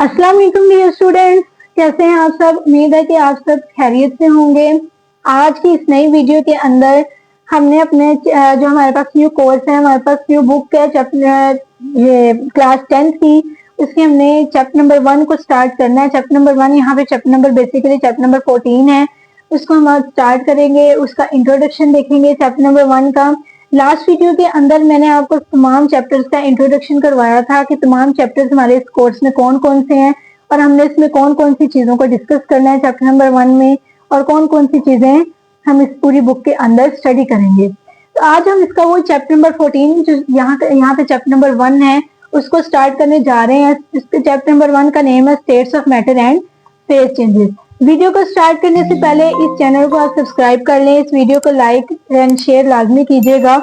अस्सलाम वालेकुम dear students, कैसे हैं आप सब। उम्मीद है कि आप सब खैरियत से होंगे। आज की इस नई वीडियो के अंदर हमने अपने जो हमारे पास न्यू कोर्स है, हमारे पास न्यू बुक है ये क्लास 10th की, उसके हमने चैप्टर नंबर 1 को स्टार्ट करना है। चैप्टर नंबर 1 यहाँ पे chapter number basically chapter number 14 है, उसको हम आज स्टार्ट करेंगे। उसका इंट्रोडक्शन देखेंगे चैप्टर नंबर 1 का। लास्ट वीडियो के अंदर मैंने आपको तमाम चैप्टर्स का इंट्रोडक्शन करवाया था कि तमाम चैप्टर्स हमारे इस कोर्स में कौन कौन से हैं और हमने इसमें कौन कौन सी चीजों को डिस्कस करना है चैप्टर नंबर 1 में, और कौन कौन सी चीजें हम इस पूरी बुक के अंदर स्टडी करेंगे। तो आज हम इसका वो चैप्टर नंबर 14 जो यहाँ पे चैप्टर नंबर 1 है उसको स्टार्ट करने जा रहे हैं। इसके चैप्टर नंबर 1 का नेम है states of matter and phase changes. Video को स्टार्ट करने से पहले इस चैनल को आप सब्सक्राइब कर लें, इस वीडियो को लाइक एंड शेयर लाजमी कीजिएगा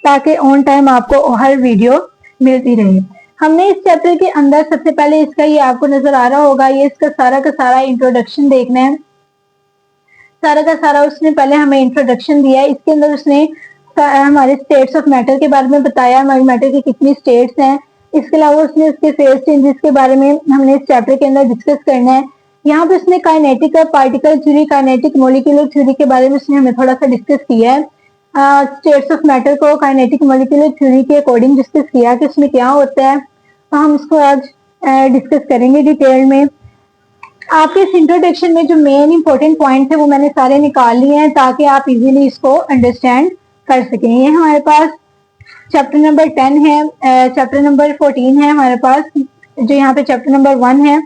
ताकि ऑन टाइम आपको हर वीडियो मिलती रहे। हमने इस चैप्टर के अंदर सबसे पहले इसका ये आपको नजर आ रहा होगा, ये इसका सारा का सारा इंट्रोडक्शन देखना है। सारा का सारा उसने पहले हमें इंट्रोडक्शन दिया है। इसके अंदर उसने हमारे स्टेट्स ऑफ मैटर के बारे में बताया, हमारे मैटर की कितनी स्टेट्स हैं। इसके अलावा उसने उसके फेज चेंजेस के बारे में हमने इस चैप्टर के अंदर डिस्कस करना है। यहाँ पे उसने kinetic particle theory, kinetic molecular theory के बारे में उसने हमें थोड़ा सा डिस्कस किया है। स्टेट्स ऑफ मैटर को काइनेटिक मॉलिक्यूलर थ्योरी के अकॉर्डिंग डिस्कस किया कि उसमें क्या होता है, तो हम इसको आज डिस्कस करेंगे डिटेल में। आपके इस इंट्रोडक्शन में जो मेन इंपॉर्टेंट पॉइंट है वो मैंने सारे निकाल लिए हैं ताकि आप इजीली इसको अंडरस्टैंड कर सकें। ये हमारे पास चैप्टर नंबर 10 है, चैप्टर नंबर 14 है हमारे पास, जो यहाँ पे चैप्टर नंबर 1 है।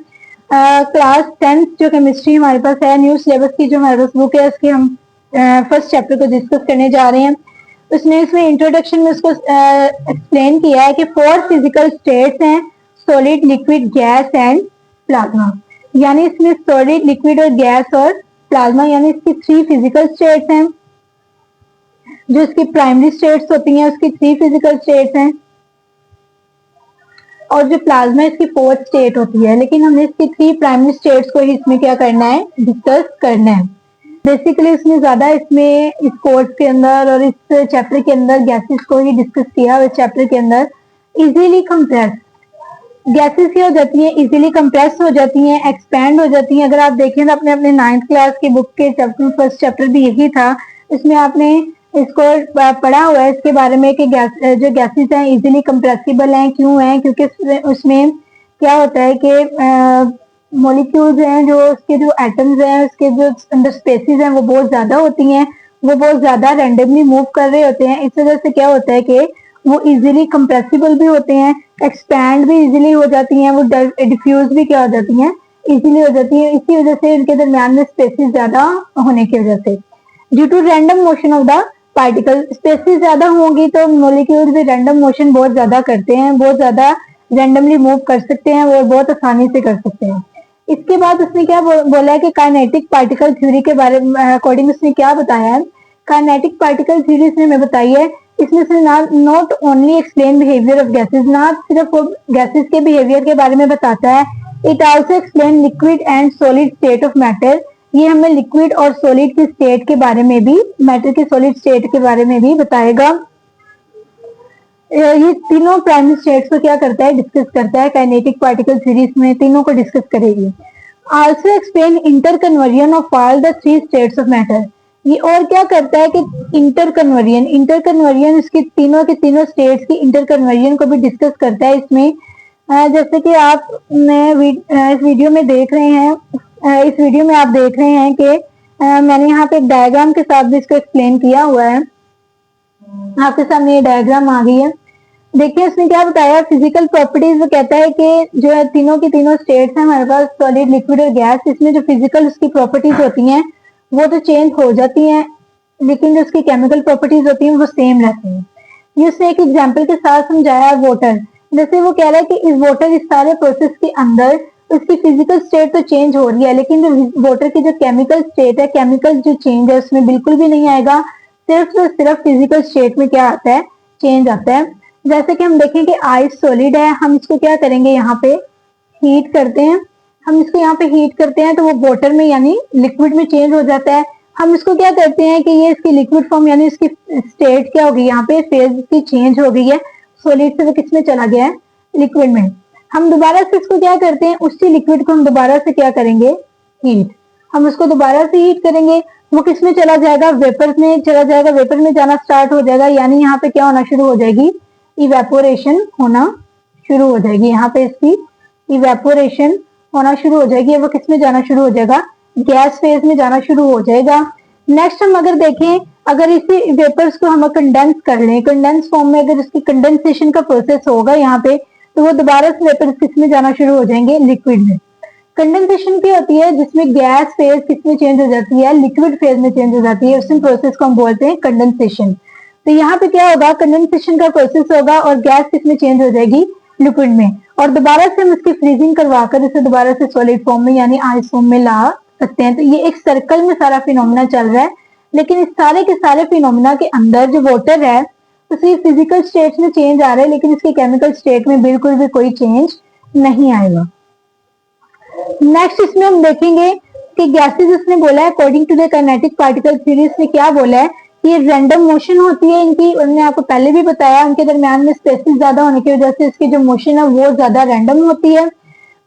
क्लास 10th जो केमिस्ट्री हमारे पास है, न्यू सिलेबस की जो हमारे पास बुक है, उसके हम फर्स्ट चैप्टर को डिस्कस करने जा रहे हैं। उसने इसमें इंट्रोडक्शन में उसको एक्सप्लेन किया है कि 4 फिजिकल स्टेट्स हैं, solid, liquid, gas and plasma. यानी इसमें सॉलिड, लिक्विड और गैस और प्लाज्मा यानी इसकी 3 फिजिकल स्टेट्स हैं। जो इसकी प्राइमरी स्टेट्स होती हैं उसकी 3 फिजिकल स्टेट्स हैं, और जो प्लाज्मा इसकी 4th स्टेट होती है। लेकिन हमने इसकी 3 प्राइमरी स्टेट्स को ही इसमें क्या करना है, डिस्कस करना है। बेसिकली इसने ज्यादा इसमें इस कोर्स के अंदर और इस चैप्टर के अंदर गैसेस को ही डिस्कस किया। इस चैप्टर के अंदर इजीली कंप्रेस गैसेस क्या हो जाती हैं, इजीली कंप्रेस हो जाती हैं, एक्सपैंड हो जाती हैं। अगर आप देखें तो अपने अपने 9th क्लास की बुक के चैप्टर फर्स्ट चैप्टर भी यही था, इसमें आपने इसको पढ़ा हुआ है इसके बारे में कि जो गैसेस हैं इजीली कंप्रेसिबल हैं। क्यों हैं? क्योंकि उसमें क्या होता है कि मॉलिक्यूल्स हैं, जो उसके जो एटम्स हैं, उसके जो अंदर स्पेसिस हैं वो बहुत ज्यादा होती हैं, वो बहुत ज्यादा रैंडमली मूव कर रहे होते हैं। इस वजह से क्या होता है कि वो इजीली कंप्रेसिबल भी होते हैं, एक्सपैंड भी इजीली हो जाती हैं, वो डिफ्यूज भी क्या हो जाती हैं, इजीली हो जाती है। इसी वजह से इनके दरमियान में स्पेसिस ज्यादा होने की वजह से, due to random motion of the particle, spaces ज्यादा होंगी तो मॉलिक्यूल भी रैंडम मोशन बहुत ज्यादा करते हैं, बहुत ज्यादा रैंडमली मूव कर सकते हैं, वो बहुत आसानी से कर सकते हैं। इसके बाद उसने क्या बोला है कि काइनेटिक पार्टिकल थ्योरी के बारे में अकॉर्डिंग उसने क्या बताया है। काइनेटिक पार्टिकल थ्योरी उसने हमें बताई है, इसमें से not only explain behaviour of gases, ना सिर्फ गैसेस के बिहेवियर के बारे में बताता है, it also explain liquid and solid state of matter. ये हमें लिक्विड और सॉलिड की स्टेट के बारे में भी, मैटर की सॉलिड स्टेट के बारे में भी बताएगा। ये तीनों प्राइमरी स्टेट्स को क्या करता है, डिस्कस करता है। काइनेटिक पार्टिकल थ्योरी में तीनों को डिस्कस करेगी। Also explain inter conversion of all the 3 states of matter. ये और क्या करता है कि इंटर कन्वर्जन इसकी तीनों के तीनों स्टेट्स की इंटर कन्वर्जन को भी डिस्कस करता है इसमें। जैसे कि आप इस वीडियो में देख रहे हैं, इस वीडियो में आप देख रहे हैं कि मैंने यहाँ पे एक डायग्राम के साथ भी इसको एक्सप्लेन किया हुआ है। आपके सामने ये डायग्राम आ गई है, देखिए इसने क्या बताया। फिजिकल प्रॉपर्टीज वो कहता है कि जो है तीनों की तीनों स्टेट्स हैं हमारे पास, सॉलिड, लिक्विड और गैस, इसमें जो फिजिकल उसकी प्रॉपर्टीज होती हैं वो तो चेंज हो जाती हैं, लेकिन जो उसकी केमिकल प्रॉपर्टीज होती हैं वो सेम रहती हैं। ये उसने एक एग्जाम्पल के साथ समझाया है, वाटर। जैसे वो कह रहा है कि इस वाटर, इस सारे प्रोसेस के अंदर उसकी फिजिकल स्टेट तो चेंज हो रही है, लेकिन जो वाटर की जो केमिकल स्टेट है, केमिकल जो चेंज है उसमें बिल्कुल भी नहीं आएगा। सिर्फ और सिर्फ फिजिकल स्टेट में क्या आता है, चेंज आता है। जैसे कि हम देखें कि आइस सॉलिड है, हम इसको क्या करेंगे, यहाँ पे हीट करते हैं। हम इसको यहाँ पे हीट करते हैं तो वो वाटर में यानी लिक्विड में चेंज हो जाता है। हम इसको क्या करते हैं कि ये इसकी लिक्विड फॉर्म यानी इसकी स्टेट क्या होगी, यहाँ पे फेज की चेंज हो गई है, सॉलिड से वो किस में चला गया है, लिक्विड में। हम दोबारा से इसको क्या करते हैं, उसी लिक्विड को हम दोबारा से क्या करेंगे, हीट। हम उसको दोबारा से हीट करेंगे, वो किस में चला जाएगा, वेपर में चला जाएगा, वेपर में जाना स्टार्ट हो जाएगा, यानी यहाँ पे क्या होना शुरू हो जाएगी, इवेपोरेशन होना शुरू हो जाएगी। यहाँ पे इसकी इवेपोरेशन होना शुरू हो जाएगी, वो किस में जाना शुरू हो जाएगा, गैस फेज में जाना शुरू हो जाएगा। नेक्स्ट हम अगर देखें, अगर इसी वेपर्स को हम कंडेंस कर लें, कंडेंस फॉर्म में अगर इसकी कंडेंसेशन का प्रोसेस होगा यहाँ पे, तो वो दोबारा से वेपर्स किस में जाना शुरू हो जाएंगे, लिक्विड में। कंडेंसेशन क्या होती है, जिसमें गैस फेज किस में चेंज हो जाती है, लिक्विड फेज में चेंज हो जाती है, उस प्रोसेस को हम बोलते हैं कंडेंसेशन। तो यहाँ पे क्या होगा, कंडेंसेशन का प्रोसेस होगा और गैस किस में चेंज हो जाएगी, लिक्विड में, और दोबारा से हम इसकी फ्रीजिंग करवाकर इसे दोबारा से सॉलिड फॉर्म में यानी आइस फॉर्म में ला सकते हैं। तो ये एक सर्कल में सारा फिनोमिना चल रहा है, लेकिन इस सारे के सारे फिनोमिना के अंदर जो वाटर है उसकी फिजिकल स्टेट में चेंज आ रहा है, लेकिन इसके केमिकल स्टेट में बिल्कुल भी कोई चेंज नहीं आएगा। नेक्स्ट इसमें हम देखेंगे कि गैसेस इसने बोला है according to the kinetic particle theory, इसने क्या बोला है कि ये रैंडम मोशन होती है इनकी, उन्होंने आपको पहले भी बताया, उनके दरमियान में स्पेसेस ज्यादा होने की वजह से इसकी जो मोशन है वो ज्यादा रैंडम होती है।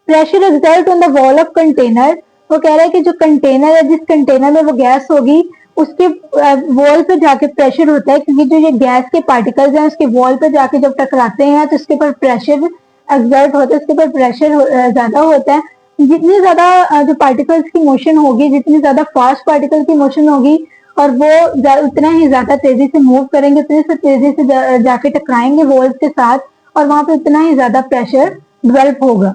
Pressure exert on the wall of container, वो कह रहा है कि जो कंटेनर है, जिस कंटेनर में वो गैस होगी उसके वॉल पे जाके प्रेशर होता है, क्योंकि जो ये गैस के पार्टिकल्स हैं उसके वॉल पे जाके जब टकराते हैं तो उसके ऊपर प्रेशर एक्सर्ट होता है, उसके ऊपर प्रेशर ज्यादा होता है। जितनी ज्यादा जो पार्टिकल्स की मोशन होगी, जितनी ज्यादा फास्ट पार्टिकल की मोशन होगी और वो उतना ही ज्यादा तेजी से मूव करेंगे, उतनी से तेजी से जाके टकराएंगे वॉल्स के साथ और वहां पे उतना ही ज्यादा प्रेशर डेवलप होगा।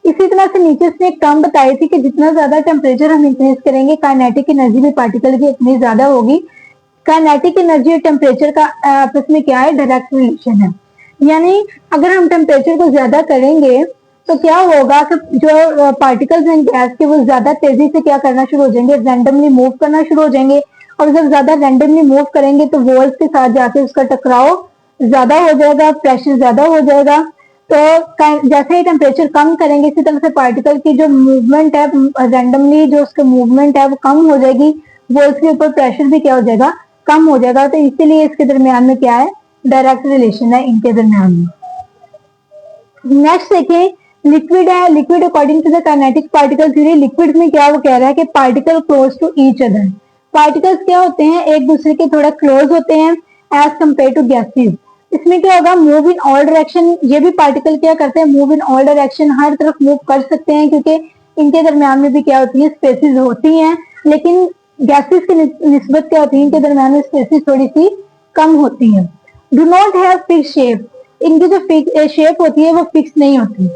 इसी तरह से नीचे से एक टर्म बताई थी कि जितना ज्यादा टेम्परेचर हम इंक्रीज करेंगे, काइनेटिक एनर्जी भी पार्टिकल की उतनी ज्यादा होगी। काइनेटिक एनर्जी और टेम्परेचर का आपस में क्या है, डायरेक्ट रिलेशन है। यानी अगर हम टेम्परेचर को ज्यादा करेंगे तो क्या होगा कि जो पार्टिकल्स हैं गैस के वो ज्यादा तेजी से क्या करना शुरू हो जाएंगे, रैंडमली मूव करना शुरू हो जाएंगे, और जब ज्यादा रैंडमली मूव करेंगे तो वॉल्स के साथ जाके उसका टकराव ज्यादा हो जाएगा, प्रेशर ज्यादा हो जाएगा। तो जैसे ही टेम्परेचर कम करेंगे इसी तरह से पार्टिकल की जो मूवमेंट है, रैंडमली जो उसका मूवमेंट है वो कम हो जाएगी, वॉल्स के ऊपर प्रेशर भी क्या हो जाएगा, कम हो जाएगा। तो इसीलिए इसके दरमियान में क्या है, डायरेक्ट रिलेशन है इनके दरमियान में। नेक्स्ट देखें, लिक्विड है, liquid according to the kinetic particle theory, liquid में क्या वो कह रहा है कि particle close to each other, particles क्या होते हैं, एक दूसरे के थोड़ा क्लोज होते हैं एज कम्पेयर टू गैसेस। इसमें क्या होगा, मूव इन ऑल डायरेक्शन, ये भी पार्टिकल क्या करते हैं, मूव इन ऑल डायरेक्शन, हर तरफ मूव कर सकते हैं, क्योंकि इनके दरमियान में भी क्या होती है, स्पेसिस होती हैं, लेकिन गैसेस की निस्बत क्या होती है, इनके दरमियान में स्पेसिस थोड़ी सी कम होती हैं। Do not have fix shape, इनकी जो शेप होती है वो फिक्स नहीं होती,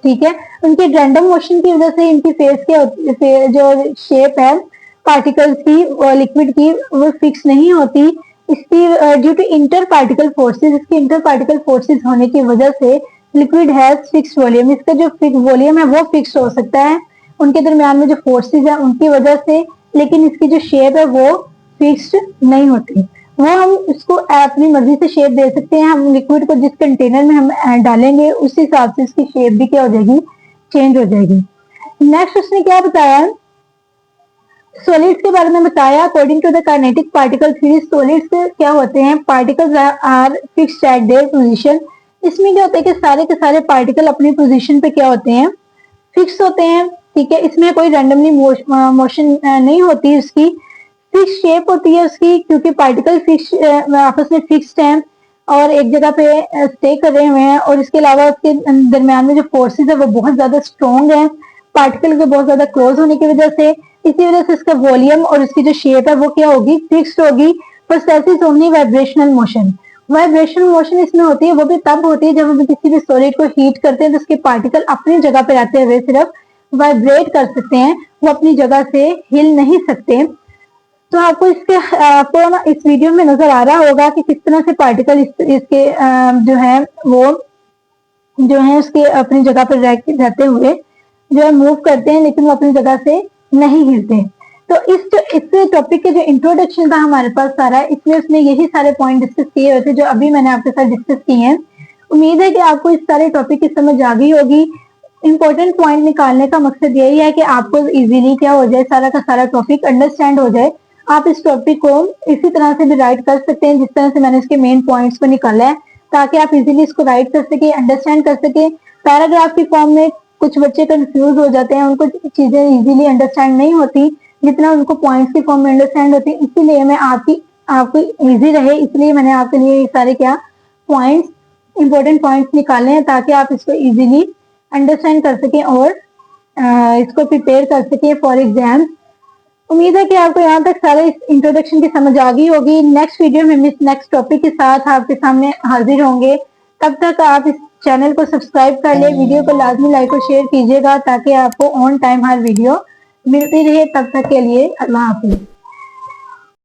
ठीक है। उनकी रैंडम मोशन की वजह से इनकी फेस क्या होती है, जो शेप है पार्टिकल्स की और लिक्विड की वो फिक्स नहीं होती। इसकी due to inter particle forces, इसकी इंटर पार्टिकल फोर्सेस होने की वजह से लिक्विड हैज फिक्स वॉल्यूम, इसका जो फिक्स वॉल्यूम है वो फिक्स हो सकता है उनके दरमियान में जो फोर्सेस है उनकी वजह से, लेकिन इसकी जो शेप है वो फिक्स्ड नहीं होती। वो हम इसको अपनी मर्जी से शेप दे सकते हैं, हम लिक्विड को जिस कंटेनर में हम डालेंगे उस हिसाब से इसकी शेप भी क्या हो जाएगी, चेंज हो जाएगी। नेक्स्ट उसने क्या बताया, सॉलिड्स के बारे में बताया। According to the kinetic particle theory, solids क्या होते हैं, particles are fixed at their position. इसमें क्या होता है कि सारे के सारे पार्टिकल अपनी पोजीशन पे क्या होते हैं, फिक्स होते हैं, ठीक है। इसमें कोई रैंडमली मोशन नहीं होती, उसकी फिक्स शेप होती है उसकी, क्योंकि पार्टिकल फिक्स आपस में फिक्स्ड हैं और एक जगह पे स्टे कर रहे हुए हैं, और इसके अलावा उसके दरमियान में जो फोर्सेस है वो बहुत ज्यादा स्ट्रॉन्ग है पार्टिकल के बहुत ज्यादा क्लोज होने की वजह से। इसी वजह से इसका वॉल्यूम और इसकी जो शेप है वो क्या होगी, फिक्स्ड होगी। Process only vibrational motion, vibrational motion इसमें होती है, वो भी तब होती है जब हम किसी भी सॉलिड को हीट करते हैं तो उसके पार्टिकल अपनी जगह पे रहते हुए सिर्फ वाइब्रेट कर सकते हैं, वो अपनी जगह से हिल नहीं सकते। तो आपको आपको ना इस वीडियो में नजर आ रहा होगा कि किस तरह से पार्टिकल इसके जो है वो जो है उसके अपनी जगह पर रहते हुए जो है मूव करते हैं, लेकिन वो अपनी जगह से नहीं हिलते। तो इस टॉपिक के जो इंट्रोडक्शन था हमारे पास सारा, इसमें उसने यही सारे पॉइंट डिस्कस किए हुए थे जो अभी मैंने आपके साथ डिस्कस किए हैं। उम्मीद है कि आपको इस सारे टॉपिक की समझ आ गई होगी। इंपॉर्टेंट पॉइंट निकालने का मकसद यही है कि आपको इजीली क्या हो जाए, सारा का सारा टॉपिक अंडरस्टैंड हो जाए। आप इस टॉपिक को इसी तरह से भी राइट कर सकते हैं जिस तरह से मैंने इसके मेन पॉइंट्स को निकाला है, ताकि आप इजीली इसको राइट कर सके, अंडरस्टैंड कर सके। पैराग्राफ की फॉर्म में कुछ बच्चे कंफ्यूज हो जाते हैं, उनको चीजें इजीली अंडरस्टैंड नहीं होती जितना उनको पॉइंट्स की फॉर्म में अंडरस्टैंड होती है। इसीलिए मैं आपको इजी रहे इसलिए मैंने आपके लिए ये सारे क्या पॉइंट्स, इंपॉर्टेंट पॉइंट्स निकाले हैं ताकि आप इसको इजीली अंडरस्टैंड कर सकें और इसको प्रिपेयर कर सकें फॉर एग्जाम। उम्मीद है कि आपको यहाँ तक सारे इंट्रोडक्शन की समझ आ गई होगी। नेक्स्ट वीडियो में हम इस नेक्स्ट टॉपिक के साथ आपके सामने हाजिर होंगे। तब तक आप इस चैनल को सब्सक्राइब कर ले, वीडियो को लाजमी लाइक और शेयर कीजिएगा ताकि आपको ऑन टाइम हर वीडियो मिलती रहे। तब तक के लिए अल्लाह हाफिज।